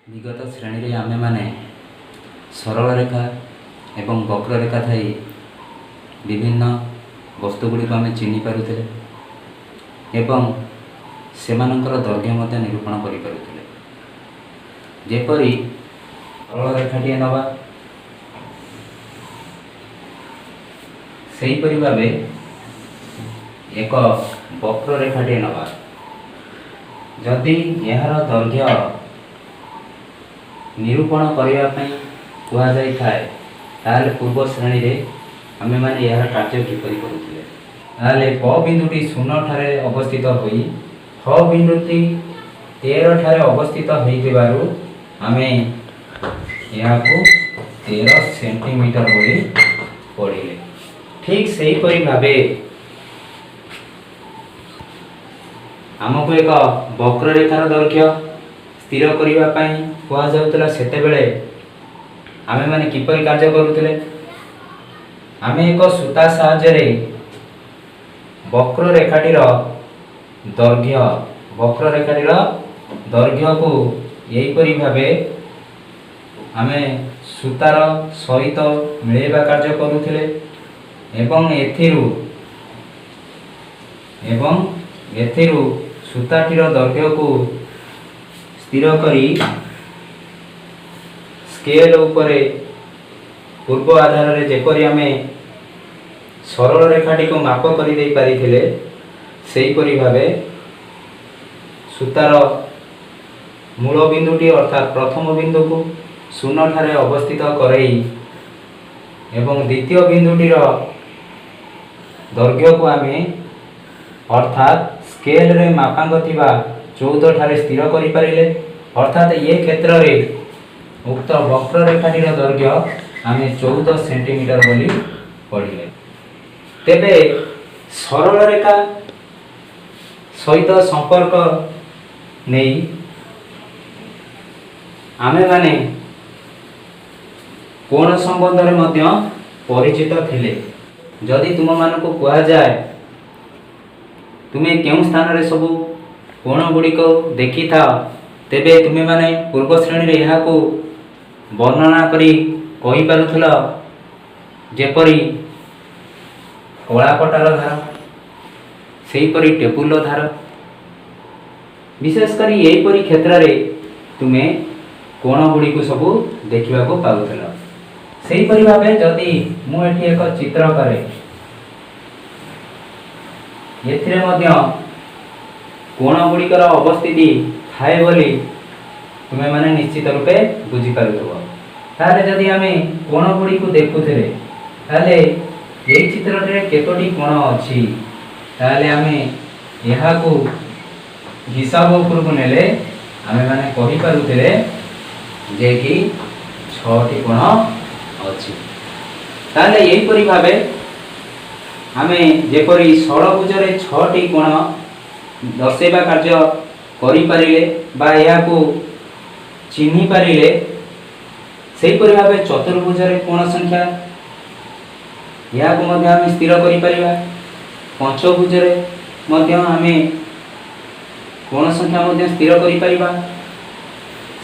विगत श्रेणी रे आमे माने सरल रेखा एवं वक्र रेखा थाई विभिन्न वस्तुगुड़ी आम चिन्ह पारुले एवं सेमानंकर दैर्घ्य मध्य निरूपण करें। जेपरी सरल रेखाटी नवा सेहीपरि भावे एक वक्र रेखाटी नवा जदि यार दैर्घ्य निरूपण करने कहुए पूर्व श्रेणी रे आमे माने यार कार्य किपरि करुथिले ताले प बिंदुटी 0 ठारे अवस्थित होई ह बिंदुटी 13 ठारे अवस्थित होइतिबारु आमे याको 13 सेंटीमीटर बोली पढ़िले। ठीक सही परि भाबे आमको एक वक्र रेखार दैर्घ्य स्थिर करिवा पई कुआ जाउतला सेते बेले आमे माने किपरि कार्य करुथिले आमे एक सूता साहाय्य रे वक्र रेखाटीर दैर्घ्य को यही परि भाबे आमे सूतार सहित मिलेबा कार्य करुथिले एवं एथिरु सूताटीर दैर्घ्य को स्थिर करी स्केल उपरे पूर्व आधार रे जेपरि आमे सरल रेखाटी को माप करि देई पारिथिले सेही परि भाबे सूतार मूल बिंदुटी अर्थात प्रथम बिंदु को 0 ठारे अवस्थित करई एवं द्वितीय बिंदुटीर दैर्घ्य को आमे अर्थात स्केल रे मापांक थिबा 14 ठारे स्थिर करि पारिले अर्थात ये क्षेत्र रे उक्त वक्र रेखाटीर दैर्घ्य आमे 14 सेंटीमीटर बोली पढ़िले। तेबे सरल रेखा सहित संपर्क नहीं आमे माने कोण संबंध रे मध्य परिचित थिले। जदि तुम मानको कुआ जाए तुमे केउ स्थान रे सब कोण गुडी को देखि था तेबे तुमे माने पूर्व श्रेणी रे यहा को वर्णना करी कहि पारुथला जेपरी कला पटार धार सेही परी टेबुल धार विशेष करी यही परी क्षेत्र रे तुमे कोण गुडी को सब देखिबा को पाउथला। सेही परि भाबे जदि मु एठी एक चित्र करे एथिरे मध्य कोण गुडिकर अवस्थिति थाए बोली तुमे माने निश्चित रूपे बुझी पारुथबो। ताले जदि आमे कोण गुडी को देखुथिले ताले एई चित्र रे केतोटी कोण अछि ताले आमे यहा को हिसाब ऊपर को नेले आमे माने कहि पारुथिले जे कि 6 टी कोण अछि। ताले एई परि भाबे आमे जेपरि षडभुज रे 6 टी कोण दर्शेबा कार्य करि पारिले बा या को चिन्हि पारिले सेही परि भाबे चतुर्भुज रे कोण संख्या या को मध्य आमे स्थिर करि परिबा। पंचभुज रे मध्य आमे कोण संख्या मध्य स्थिर करि परिबा।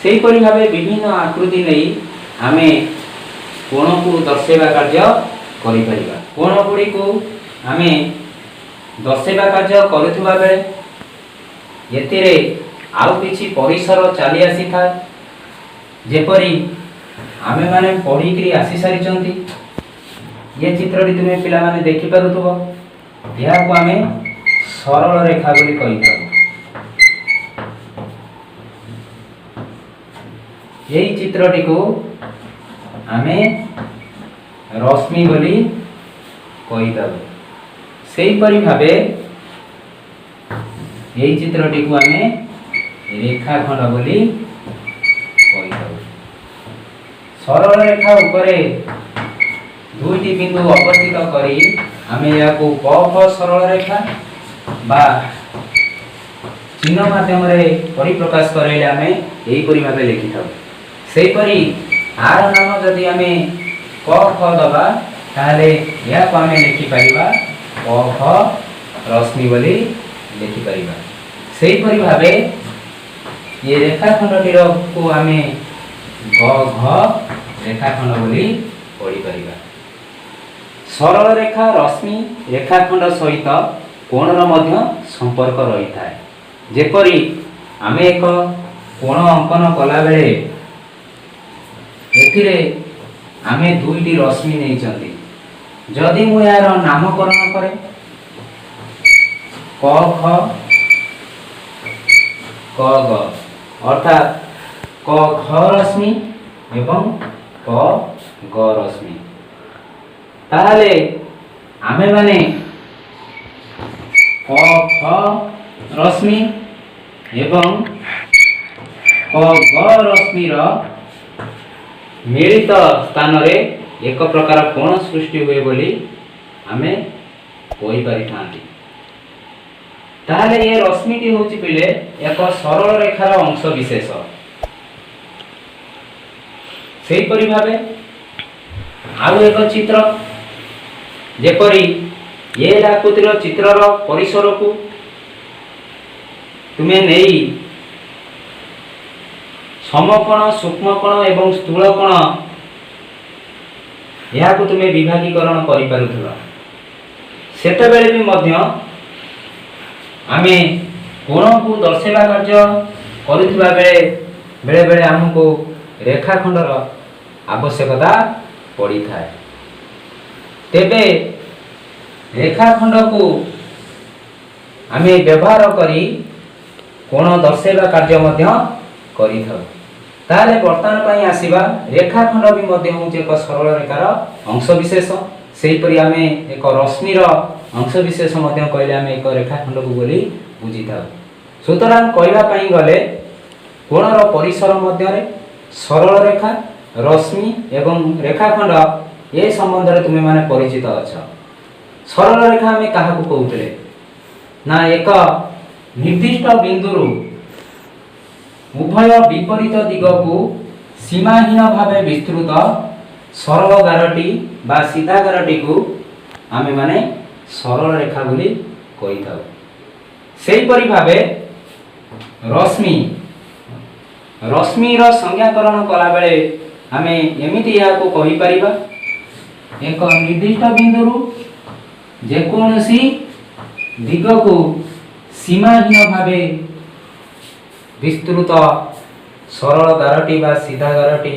सेही परि भाबे विभिन्न आकृति नै आमे कोण को दर्शेबा कार्य करि परिबा। कोण गुडी को आमे दर्शेबा कार्य करुथबा बेले एतिरे आउ किछि परिसर चली आसी था जेपरि आमे माने पढ़ी करी आसी सारी चंती। ये चित्र रि तुमे पिला माने देखि पारुथबो या को आमे सरल रेखा बोली कहि थाउ। यही चित्रटी को आमे रश्मि बोली कहि थाउ। सेही परि भाबे यही चित्रटी को आमे रेखाखंड बोली कहि थाउ। सरल रेखा उपरे दुईटी बिंदु अवस्थित करी आमे या को क ख सरल रेखा बा चिन्ह माध्यम रे परिप्रकाश करैले आमे एही परि भाबे लिखि थाउ। सेही परि आर नाम जदि आमे क ख दबा ताले या को आमे लिखि परिबा क ख रश्मि बोली लिखि परिबा। सेही परि भाबे ये रेखाखंडटीर को आमे ग घ रेखाखंड बोली पढ़ी परिबा। सरल रेखा रश्मि रेखाखंड सहित कोणर मध्य संपर्क रही थाए। जेपरी आमे एक कोण अंकन कला बेले एथिरे आमे दुईटी रश्मि नहीं चंदी। जदि मु यार नामकरण करे क ख क ग अर्थात क ख रश्मि एवं क ग रश्मि, ताहले आमे माने क ख रश्मि एवं क ग रश्मि रो मिलित स्थान रे एक प्रकार कोण सृष्टि हुए बोली आमे कहि पारि थांती। ताहले ये रश्मिटी होची पिले एक सरल रेखार अंश विशेष। सेही परि भाबे आउ एक चित्र जेपरि ये आकृतिर चित्रर परिसर को तुमे नेई समकोण सूक्ष्मकोण एवं स्थूलकोण या को तुमे विभागीकरण करि पारुथला। सेते बेले भी मध्य आमे कोण को दर्शेवा कार्य करुथबा बेले बेले बेले हमको रेखाखंडर आवश्यकता पड़ी थाए। तेबे रेखाखंड को आमे व्यवहार करी कोण दर्शेवा कार्य मध्य करि थाउ। ताले वर्तमान पई आसीबा रेखाखंड भी मध्य होचे एक सरल रेखार अंश विशेष। सेही परि आमे एक रश्मिर अंश विशेष मध्य कहले आमे एक रेखाखंड को बोली बुझी थाउ। सुतरां कहवा पई गले कोणर परिसर मध्य रे सरल रेखा रश्मि एवं रेखाखंड ए संबंध रे तुमे माने परिचित अछ। सरल रेखा आमे काहा को कहउतले ना एक निर्दिष्ट बिंदुरु उभय विपरीत दिग को सीमाहीन भावे विस्तृत सरल गारटी बा सीधा गारटी को आमे माने सरल रेखा बोली कहि थाउ। सेही परि भावे रश्मि रश्मि रो संज्ञाकरण कला बेले आमे एमिति या को कहि परिबा एक निर्दिष्ट बिंदुरु जे कोनोसी दिग को सीमाहीन भावे विस्तृत सरल गारटी बा सीधा गारटी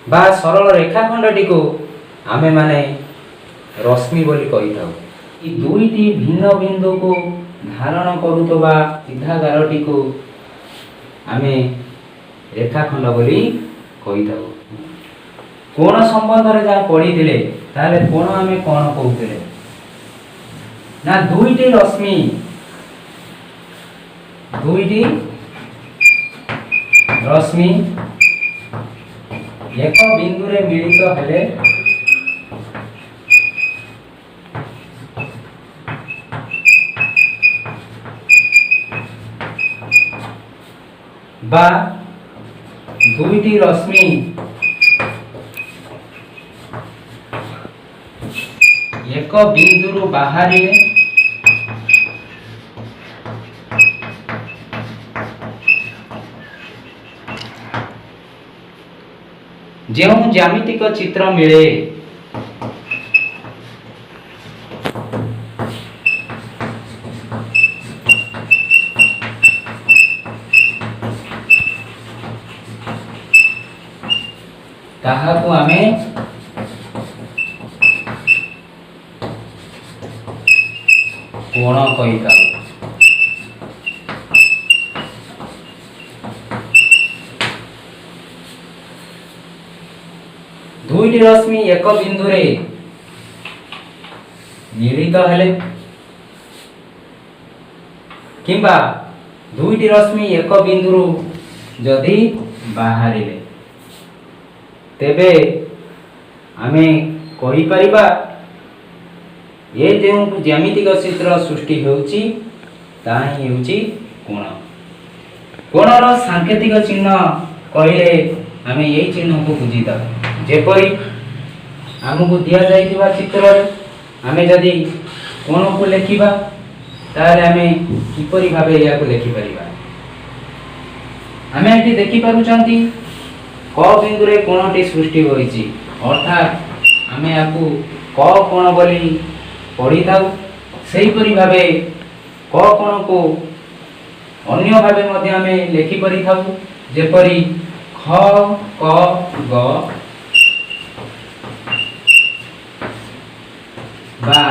बा सरल रेखाखंडटी को आमे माने रश्मि बोली कहि थाउ। ई दुईटी भिन्न बिंदु को धारण करुतबा सीधा गारटी को आमे रेखाखंड बोली कहि थाउ। कोण संबंध रे जा पढ़ी दिले ताले कोण आमे कोण कहउतले ना दुईटी रश्मि दुईटी रश्मि एक बिंदु रे मिलित हेले बा दुईटी रश्मि एक बिंदु रु बाहरी जो ज्यामितिक चित्र मिले ताहाकु आमे कोण कहि थाउ। दुईटी रश्मि एक बिंदु रे मिलित हेले किंबा दुईटी रश्मि एक बिंदु रु जदि बाहरिले तेबे आमे कहि परिबा ये जे ज्यामितिक चित्र सृष्टि होउची ताही होउची कोण। कोणर सांकेतिक चिन्ह कहले आमे यही चिन्ह को बुझीता। जेपरी आमको दिया जाइथिबा चित्र रे आमे जदि कोण को लेखिबा ताले आमे किपरि भाबे या को लेखि परिबा आमे एठी देखि पारुचंती क बिंदु रे कोणटी सृष्टि होईची अर्थात आमे याकू क कोण बोली पढ़ी थाउ। सेही परि भाबे क कोण को अन्य भाबे मध्ये आमे लेखि परि थाउ जेपरि ख क ग बा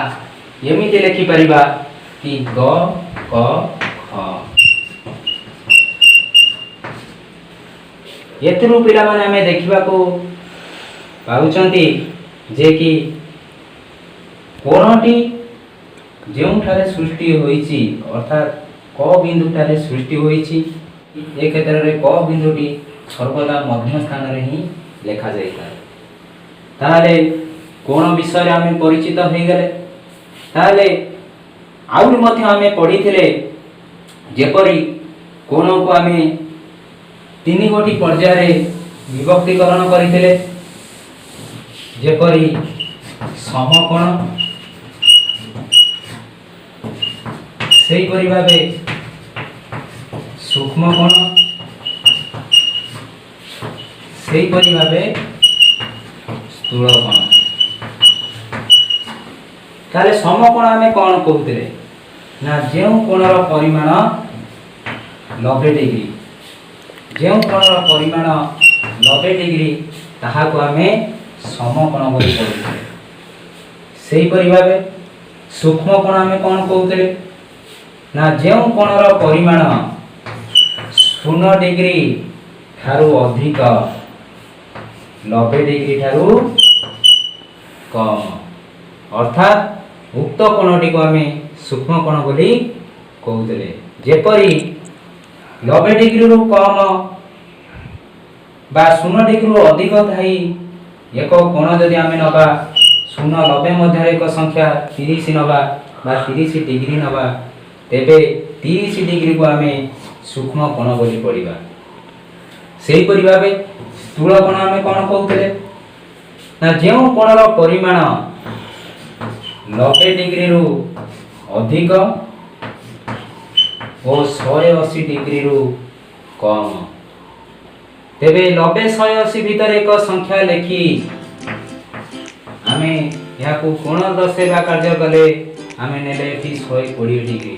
एमिति लेखि परिबा कि ग क ख। एतरु पिला माने आमे देखिबा को पाउचंती जे कि कोणटी जेउठारे सृष्टि होईची अर्थात क बिंदु ठारे सृष्टि होईची ए क्षेत्र रे क बिंदुटी सर्वदा मध्य स्थान रे ही लेखा जाइता। ताले कोण विषय रे आमे परिचित होई गेले ताले आउर मध्ये आमे पढिथिले जेपरि कोण को आमे तीन गोटी पर्याय रे विभक्तिकरण करिथिले जेपरि समकोण सेही परि भाबे सूक्ष्म कोण सेही परि भाबे स्थूल कोण। ताले समकोण आमे कोन कहउतिले ना जेउ कोणर परिमाण 90 डिग्री जेउ कोणर परिमाण 90 डिग्री ताहा को आमे समकोण बोली कहउतिले। सेही परि भाबे सूक्ष्म कोण आमे कोन कहउतिले ना जेउ कोणर परिमाण 0 डिग्री ठारू अधिक 90 डिग्री ठारू कम अर्थात उक्त कोणटी को आमे सूक्ष्म कोण बोली कहउतिले। जेपरि 90 डिग्री रु कम बा 0 डिग्री रु अधिक थाई एक कोण जदि आमे नबा 0 90 मध्य एक संख्या 30 नबा बा 30 डिग्री नबा तेबे 30 डिग्री को आमे सूक्ष्म कोण बोली पड़िबा। सेही परि भाबे स्थूल कोण आमे कोन कहउतिले ना जेउ कोणर परिमाण 90 डिग्री रु अधिक ओ 180 डिग्री रु कम तेबे 90 180 भीतर एक संख्या लेखी आमे याकू कोण दर्शेबा कार्य कले आमे नेले एठी 120 डिग्री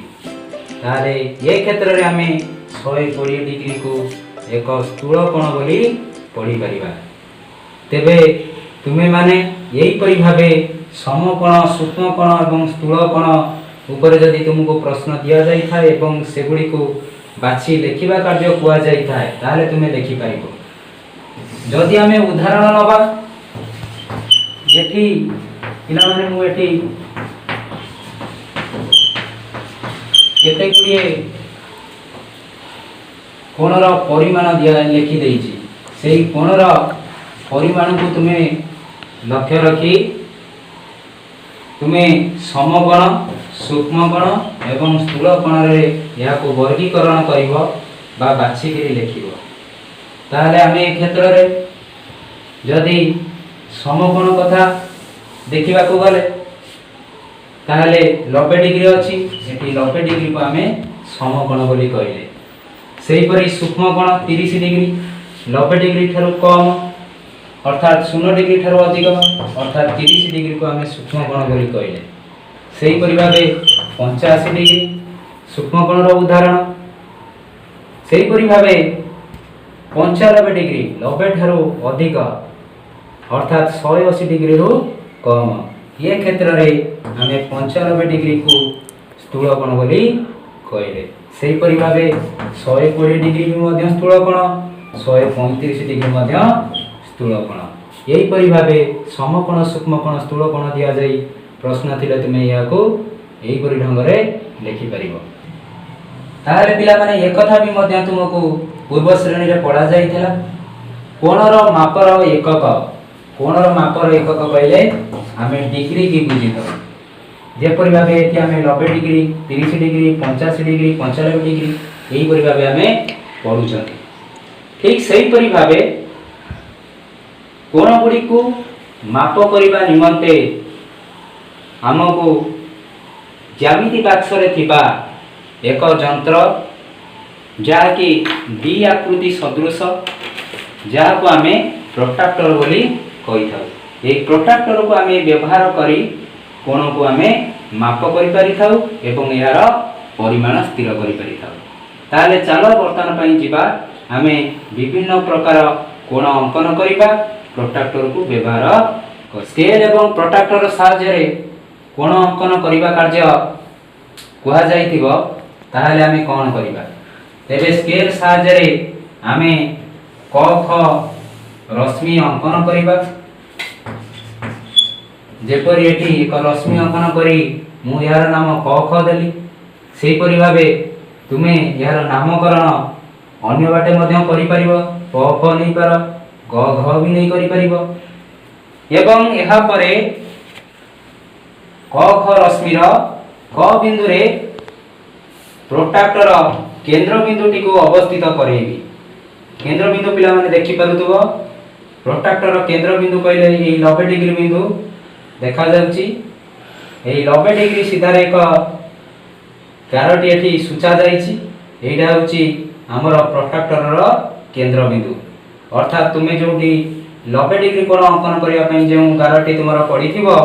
ताले ए क्षेत्र रे आमे 120 डिग्री को एक स्थूल कोण बोली पढ़ी परिबा। तेबे तुमे माने एही परि भाबे समकोण सूक्ष्म कोण एवं स्थूल कोण ऊपर जदि तुमको प्रश्न दिया जाई थाए एवं सेगुडी को बाछि लेखिबा कार्य कुआ जाई थाए ताले तुमे लेखि पारिबो। जदि आमे उदाहरण नबा एठी पिला माने मु एठी केते गुडिए कोणर परिमाण दिया लेखि देइछि सेही कोणर परिमाण को तुमे लक्ष्य रखी तुमे समकोण सूक्ष्म कोण एवं स्थूल कोण रे या को वर्गीकरण करिवो बा बाछि के लेखिवो। ताले आमे ए क्षेत्र रे जदि समकोण कथा देखिबा को गले ताले 90 डिग्री अछि एठी 90 डिग्री को आमे समकोण बोली कहिले। सेही परि सूक्ष्म कोण 30 डिग्री 90 डिग्री ठारू कम अर्थात 0 डिग्री ठारू अधिक अर्थात 30 डिग्री को आमे सूक्ष्म कोण बोली कहिले। सेही परि भाबे 85 डिग्री सूक्ष्म कोण रो उदाहरण। सेही परि भाबे 95 डिग्री 90 ठारू अधिक अर्थात 180 डिग्री रो कम ये क्षेत्र रे आमे 95 डिग्री को स्थूल कोण बोली कहिले। सेही परि भाबे 120 डिग्री भी मध्य स्थूल कोण 135 डिग्री मध्य स्थूल कोण। एही परि भाबे समकोण सूक्ष्म कोण स्थूल कोण दिया जाई प्रश्न थिले तुमे या को एही परि ढंग रे लेखि परिबो। तारे पिला माने एक कथा भी मध्य तुमको पूर्व श्रेणी रे पढ़ा जाईथिला कोणर मापर एकक कोणर मापर एकक कहले आमे डिग्री की बुझितो जेपरि भाबे एति आमे 90 डिग्री 30 डिग्री 85 डिग्री 95 डिग्री एही परि भाबे आमे पढुछथि। ठीक सही परि भाबे कोण गुडी को माप करिबा निमंते हमको ज्यामिति बाक्स रे थिबा एक यंत्र जहाँकि डी आकृति सदृश जहाँ को आम प्रोट्राक्टर बोली कही था। ये प्रोट्राक्टर को आम व्यवहार करी कोण को आम माप कर एवं यार परिमाण स्थिर कर। ताले चलो बर्तमान पई जिबा आमे विभिन्न प्रकार कोण अंकन करिबा प्रोट्राक्टर को व्यवहार कर। स्केल एवं प्रोट्राक्टर साहाय्य कोण अंकन करिबा कार्य कुहा जाइथिबो ताहाले आमे कोन करिबा। तेबे स्केल साहाय्य आमे क ख रश्मि अंकन करिबा। जेपरि एठी एक रश्मि अंकन करी मु यार नाम क ख देली सेही परि भाबे तुमे यार नामकरण अन्य बाटे मध्य करि परिबो। प फ नै पार ग घ भी नै करि परिबो एवं एहा परे क ख रश्मिर क बिंदु रे प्रोट्राक्टर केंद्र बिंदुटी को अवस्थित करेबी। केंद्र बिंदु पिला माने देखि पारुतबो प्रोट्राक्टर केंद्र बिंदु कहले ए 90 डिग्री बिंदु देखा जाउची। ए 90 डिग्री सीधा रे एक गारटी एठी सूचा जाइछि। एटा होची हमर प्रोट्राक्टर रो केंद्र बिंदु अर्थात तुमे जोटी 90 डिग्री कोण अंकन करिया पई जे गारटी तुमरा पडिथिबो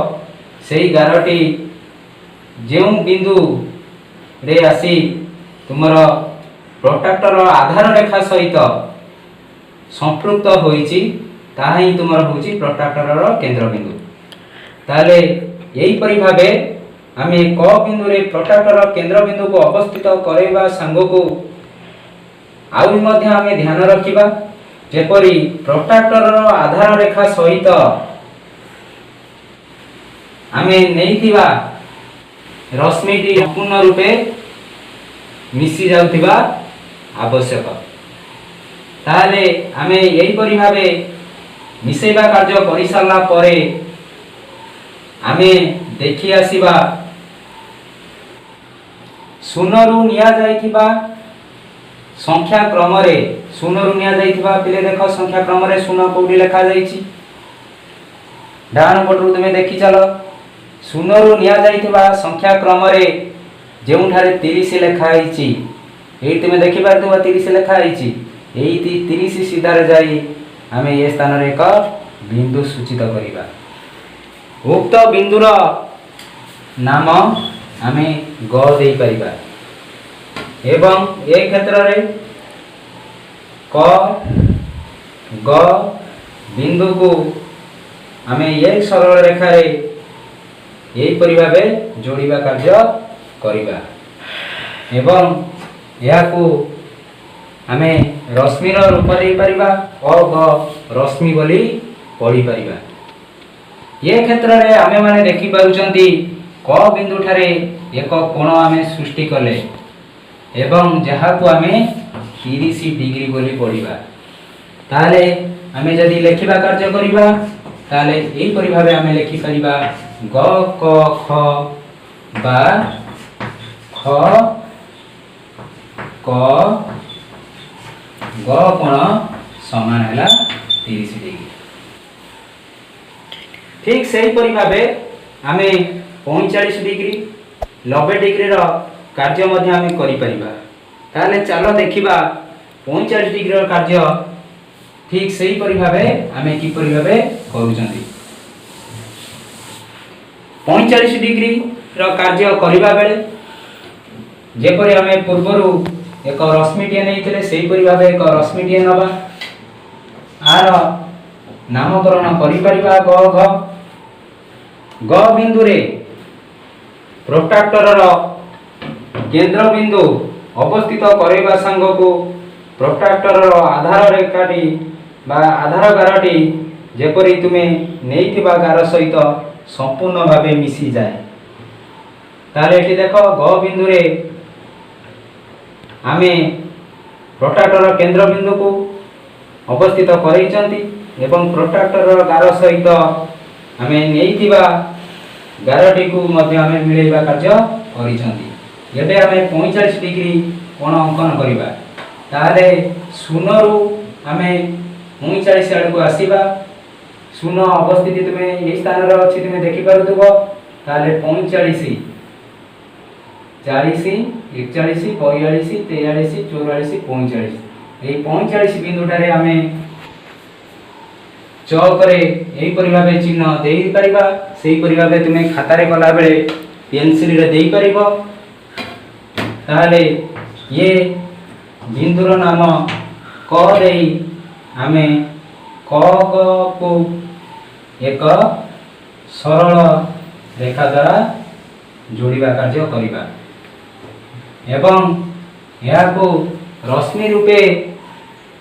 सेही गारटी जे बिंदु रे आसी तुमरा प्रोट्राक्टर आधार रेखा सहित संपृक्त होईछि ताहा ही तुमरा होची प्रोट्राक्टर रो केंद्र बिंदु। ताले एही परि भाबे आमे क बिंदु रे प्रोट्राक्टर केंद्र बिंदु को अवस्थित करेबा संग को आउ मध्य आमे ध्यान रखिबा। जेपरि प्रोट्राक्टर आधार रेखा सहित आमे नैथिबा रश्मिटी संपूर्ण रूपे मिसी जाउथिबा आवश्यक। ताले आमे एही परि भाबे मिसेबा कार्य करि सारला परे आमे देखि आसीबा शून्यरु निया जाइथिबा संख्या क्रम रे शून्यरु निया जाइथिबा पिले देखो संख्या क्रम रे शून्य कोडी लिखा जाइछि। डान पटरु तुमे देखि चलो शून्यरु निया जाइथिबा संख्या क्रम रे जेउठारे 30 लिखा आइछि एई तुमे देखि पारथुबा 30 लिखा आइछि। एई 30 सीधा रे जाई आमे ए स्थान रे एक बिंदु सूचित करिबा। उक्त बिंदुर नाम आमे ग देई परिबा एवं ए क्षेत्र रे क ग बिंदु को आमे एक सरल रेखा रे एई परि भाबे जोड़िबा कार्य करिबा एवं या को आमे रश्मिर रूप देई परिबा अ ग रश्मि बोली पढ़ी परिबा। ये क्षेत्र रे आमे माने देखि पाउचंती क बिंदु ठारे एक कोण आमे सृष्टि कले एवं जहा को आमे 30 डिग्री बोली पढ़िबा। ताले आमे जदी लेखिबा कार्य करिबा ताले एई परि भाबे आमे लेखि परिबा ग क ख बा ख क ग कोण समान हैला 30 डिग्री। ठीक सही परि भाबे आमे 45 डिग्री 90 डिग्री रो कार्य मध्य आमे करि परिबा। ताले चलो देखिबा 45 डिग्री रो कार्य ठीक सही परि भाबे आमे कि परि भाबे करूचंती। 45 डिग्री रो कार्य करिबा बेले जेपरि आमे पूर्वरु एक रश्मिटिए नैथिले सेही परि भाबे एक रश्मिटिए नबा आर नामकरण करि परिबा ग घ। ग बिंदु रे प्रोट्राक्टर रो केंद्र बिंदु अवस्थित करेबा संग को प्रोट्राक्टर रो आधार रेखाटी बा आधार गारटी जेपरि तुमे नैथिबा गार सहित संपूर्ण भाबे मिसी जाए। तारे एठी देखो ग बिंदु रे आमे प्रोट्राक्टर केंद्र बिंदु को अवस्थित करैचंती एवं प्रोट्राक्टर गार सहित आमे नैथिबा गारटी को मध्य आमे मिलेबा कार्य करिसंती। एबे आमे 45 डिग्री कोण अंकन करिबा ताले शून्यरु आमे 39 आड़ को आसीबा। शून्य अवस्थिति तुमे एई स्थान रे अछि तुमे देखि पारुथबो ताले 45 40 41 42 43 44 45 এই 45 বিন্দুটারে আমি চকরে এইপରି ভাবে চিহ୍ନ ଦେଇପାରିବା। ସେଇପରି ଭାବେ ତୁମେ ଖାତାରେ କଲା ବେଳେ পেন্সিলରେ ଦେଇପାରିବ। ତାହେଲେ ये ବିନ୍ଦୁର ନାମ କ ଦେଇ ଆମେ କ ଗ କୁ ଏକ ସରଳ ରେଖା ଦ୍ୱାରା ଯୋଡ଼ିବା କାର୍ଯ୍ୟ କରିବା ଏବଂ ଏହାକୁ ରଶ୍ମି ରୂପେ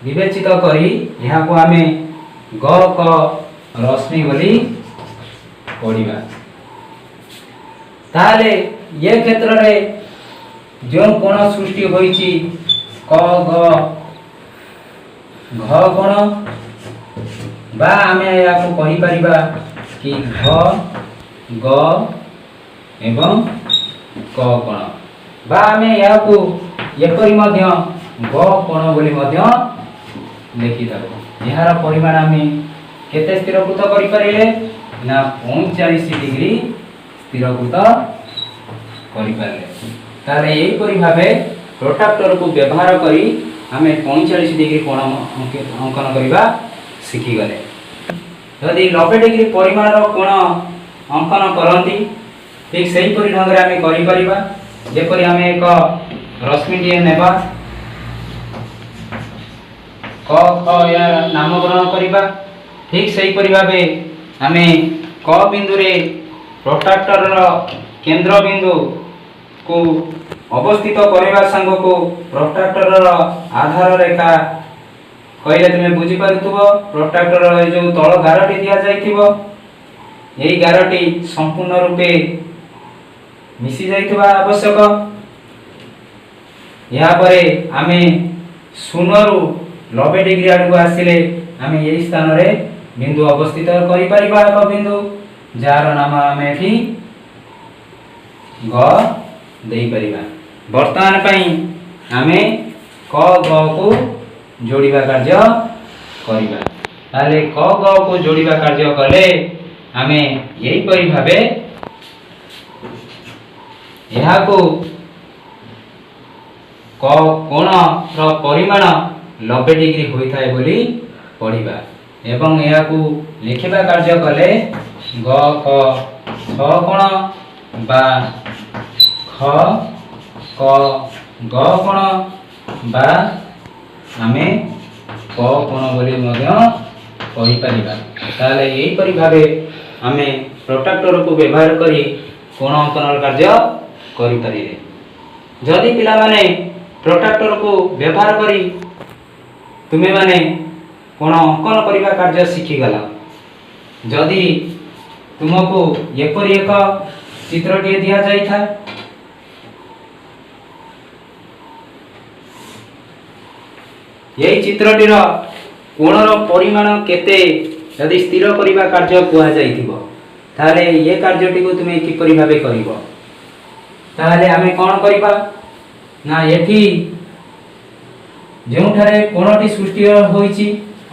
ବିବେଚିତ କରି ଏହାକୁ ଆମେ ଗ କ ରଶ୍ମି ବୋଲି ପଢ଼ିବା। ତାହେଲେ ଏ କ୍ଷେତ୍ରରେ ଯେଉଁ କୋଣ ସୃଷ୍ଟି ହୋଇଛି କ ଗ ଘ କୋଣ ବା ଆମେ ଏହାକୁ କହିପାରିବା କି ଘ ଗ ଏବଂ କ କୋଣ ବା ଆମେ ଏହାକୁ ଏପରି ମଧ୍ୟ ଗ କୋଣ ବୋଲି ମଧ୍ୟ ଲେଖିଥାଉ। ଏହାର ପରିମାଣ ଆମେ କେତେ ସ୍ଥିରକୃତ କରିପାରିଲେ ନା 45 डिग्री स्थिरकृत କରିପାରିଲେ। ତାହେଲେ ଏହିପରି ଭାବେ ପ୍ରୋଟ୍ରାକ୍ଟରକୁ ବ୍ୟବହାର କରି ଆମେ 45 डिग्री କୋଣ ଅଙ୍କନ କରିବା ଶିଖିଗଲେ। ଯଦି 90 डिग्री ପରିମାଣର କୋଣ ଅଙ୍କନ କରନ୍ତି ଠିକ୍ ସେହିପରି ଢଙ୍ଗରେ ଆମେ କରିପାରିବା। ଯେପରି ଆମେ ଏକ ରଶ୍ମିଟିଏ ନେବା କ ଖ ୟା ନାମକରଣ କରିବା। ଠିକ୍ ସେହିପରି ଭାବେ ଆମେ କ ବିନ୍ଦୁରେ ପ୍ରୋଟ୍ରାକ୍ଟରର କେନ୍ଦ୍ର ବିନ୍ଦୁକୁ ଅବସ୍ଥିତ କରିବା ସାଙ୍ଗକୁ ପ୍ରୋଟ୍ରାକ୍ଟରର ଆଧାର ରେଖା କହିଲେ ତୁମେ ବୁଝିପାରୁଥିବ। ପ୍ରୋଟ୍ରାକ୍ଟରର ଏ ଯେଉଁ ତଳ ଗାରଟି ଦିଆଯାଇଥିବ ଏହି ଗାରଟି ସମ୍ପୂର୍ଣ୍ଣ ରୂପେ ମିଶି ଯାଇଥିବା ଆବଶ୍ୟକ। ଏହାପରେ ଆମେ 0 ରୁ 90 डिग्री ଆଡ଼କୁ ଆସିଲେ ଆମେ ଏହି ସ୍ଥାନରେ ବିନ୍ଦୁ ଅବସ୍ଥିତ କରିପାରିବା ଏକ ବିନ୍ଦୁ ଯାହାର ନାମ ଆମେ ଏଠି ଗ ଦେଇପାରିବା। ବର୍ତ୍ତମାନ ପାଇଁ ଆମେ କ ଗ କୁ ଯୋଡ଼ିବା କାର୍ଯ୍ୟ କରିବା। ତାହେଲେ କ ଗ କୁ ଯୋଡ଼ିବା କାର୍ଯ୍ୟ କଲେ ଆମେ ଏହିପରି ଭାବେ ଏହାକୁ କ କୋଣର ପରିମାଣ 90 डिग्री ହୋଇଥାଏ ବୋଲି ପଢ଼ିବା ଏବଂ ଏହାକୁ ଲେଖିବା କାର୍ଯ୍ୟ କଲେ ଗ କ ଛ କୋଣ ବା ଖ କ ଗ କୋଣ ବା ଆମେ କ କୋଣ ବୋଲି ମଧ୍ୟ କହିପାରିବା। ତାହେଲେ ଏହିପରି ଭାବେ ଆମେ ପ୍ରୋଟ୍ରାକ୍ଟରକୁ ବ୍ୟବହାର କରି କୋଣ ଅଙ୍କନର କାର୍ଯ୍ୟ କରିପାରିଲେ। ଯଦି ପିଲାମାନେ ପ୍ରୋଟ୍ରାକ୍ଟରକୁ ବ୍ୟବହାର କରି ତୁମେମାନେ କୋଣ ଅଙ୍କନ କରିବା କାର୍ଯ୍ୟ ଶିଖିଗଲ। ଯଦି ତୁମକୁ ଏପରି ଏକ ଚିତ୍ରଟିଏ ଦିଆଯାଇଥାଏ ଏହି ଚିତ୍ରଟିର କୋଣର ପରିମାଣ କେତେ ଯଦି ସ୍ଥିର କରିବା କାର୍ଯ୍ୟ କୁହାଯାଇଥିବ ତାହେଲେ ଏ କାର୍ଯ୍ୟଟିକୁ ତୁମେ କିପରି ଭାବେ କରିବ? ତାହେଲେ ଆମେ କ'ଣ କରିବା ନା ଏଠି ଯେଉଁଠାରେ କୋଣଟି ସୃଷ୍ଟି ହୋଇଛି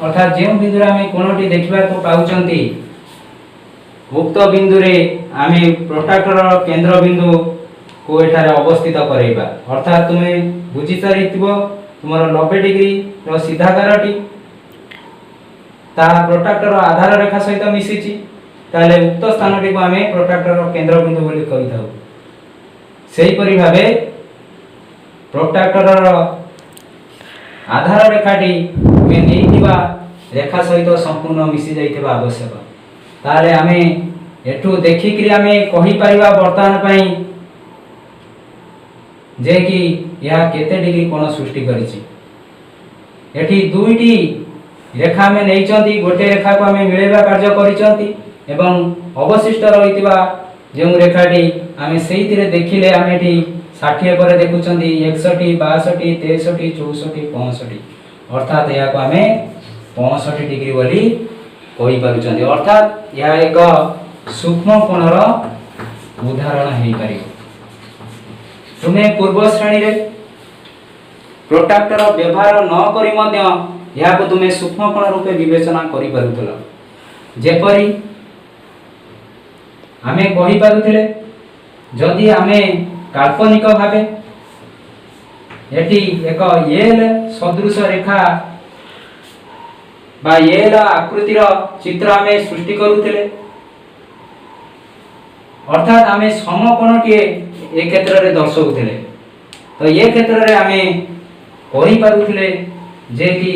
ଅର୍ଥାତ୍ ଯେଉଁ ବିନ୍ଦୁରେ ଆମେ କୋଣଟି ଦେଖିବାକୁ ପାଉଛନ୍ତି ଉକ୍ତ ବିନ୍ଦୁରେ ଆମେ ପ୍ରୋଟ୍ରାକ୍ଟରର କେନ୍ଦ୍ର ବିନ୍ଦୁକୁ ଏଠାରେ ଅବସ୍ଥିତ କରାଇବା। ଅର୍ଥାତ୍ ତୁମେ ବୁଝିସାରିଥିବ ତୁମର 90 डिग्रीର ସିଧା ଗାରଟି ତାହା ପ୍ରୋଟ୍ରାକ୍ଟର ଆଧାର ରେଖା ସହିତ ମିଶିଛି। ତାହେଲେ ଉକ୍ତ ସ୍ଥାନଟିକୁ ଆମେ ପ୍ରୋଟ୍ରାକ୍ଟରର କେନ୍ଦ୍ର ବିନ୍ଦୁ ବୋଲି କହିଥାଉ। ସେହିପରି ଭାବେ ପ୍ରୋଟ୍ରାକ୍ଟରର ଆଧାର ରେଖାଟି ଆମେ ନେଇଥିବା ରେଖା ସହିତ ସମ୍ପୂର୍ଣ୍ଣ ମିଶି ଯାଇଥିବା ଆବଶ୍ୟକ। ତାହେଲେ ଆମେ ଏଠୁ ଦେଖିକିରି ଆମେ କହିପାରିବା ବର୍ତ୍ତମାନ ପାଇଁ ଯେ କି ଏହା କେତେ डिग्री କୋଣ ସୃଷ୍ଟି କରିଛି। ଏଠି ଦୁଇଟି ରେଖା ଆମେ ନେଇଛନ୍ତି, ଗୋଟିଏ ରେଖାକୁ ଆମେ ମିଳେଇବା କାର୍ଯ୍ୟ କରିଛନ୍ତି ଏବଂ ଅବଶିଷ୍ଟ ରହିଥିବା ଯେଉଁ ରେଖାଟି ଆମେ ସେଇଥିରେ ଦେଖିଲେ ଆମେ ଏଠି 60 ପରେ ଦେଖୁଛନ୍ତି 61 62 63 64 65 ଅର୍ଥାତ୍ ଏହାକୁ ଆମେ 65 डिग्री ବୋଲି କହିପାରୁଛନ୍ତି। ଅର୍ଥାତ୍ ଏହା ଏକ ସୂକ୍ଷ୍ମ କୋଣର ଉଦାହରଣ ହେଇପାରିବ। ତୁମେ ପୂର୍ବ ଶ୍ରେଣୀରେ ପ୍ରୋଟ୍ରାକ୍ଟର ବ୍ୟବହାର ନ କରି ମଧ୍ୟ ଏହାକୁ ତୁମେ ସୂକ୍ଷ୍ମ କୋଣ ରୂପେ ବିବେଚନା କରିପାରୁଥିଲ। ଯେପରି ଆମେ କହିପାରୁଥିଲେ ଯଦି ଆମେ काल्पनिक भावे एटी एक एल सदृश रेखा बा एल आकृतिर चित्र आमे सृष्टि करूथिले अर्थात आमे समकोणटीए ए क्षेत्र रे दर्शाउथिले तो ये क्षेत्र रे आमे कहि पारुथिले जे कि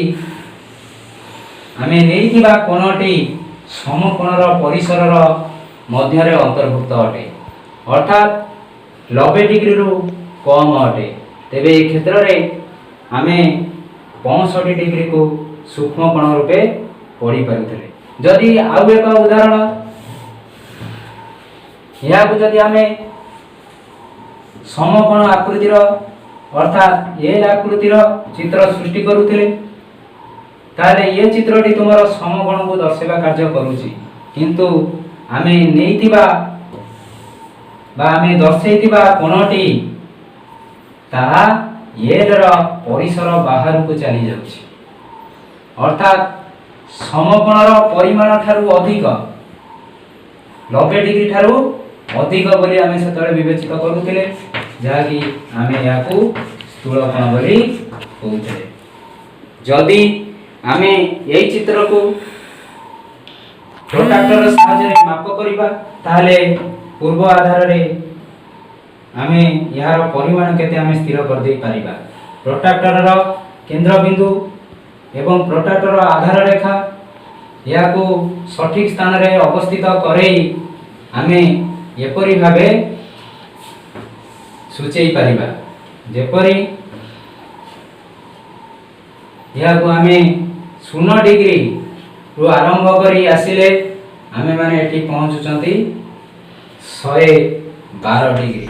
आमे नेइथिबा कोणटी समकोणर परिसरर मध्य रे अंतर्भुक्त अटे अर्थात 90 डिग्री रु कम अटे तेबे ए क्षेत्र रे आमे 65 डिग्री को सूक्ष्म कोण रूपे पढ़ी पारुथिले जदि आउ एक उदाहरण या को जदि आमे समकोण आकृतिर अर्थात एल आकृतिर चित्र सृष्टि करूथिले ताले ये चित्रटी तुमर समकोण को दर्शाइबा कार्य करूची किंतु आमे नेइतिबा बा आमे दर्शाइतिबा कोणटी ताहा एल र परिसर बाहर को चली जाउची अर्थात समकोणर परिमाण ठारू अधिक 90 डिग्री ठारू अधिक बोली आमे सेतळे विवेचित करूथिले जाकी आमे याकू स्थूल कोण बोली कहूथिले जदि आमे एई चित्र को प्रोट्रैक्टर साहाय्य रे माप करिबा ताले पूर्व आधार रे आमे यार परिमाण केते आमे स्थिर कर देई परिबा प्रोट्रैक्टर रो केंद्र बिंदु एवं प्रोट्रैक्टर आधार रेखा याकू सठिक स्थान रे अवस्थित करेई आमे एपरि भाबे सूचेई परिबा जेपरि याकू आमे 0 डिग्री रु आरंभ करी आसिले आमे माने एठी पहुंचुचंती 112 डिग्री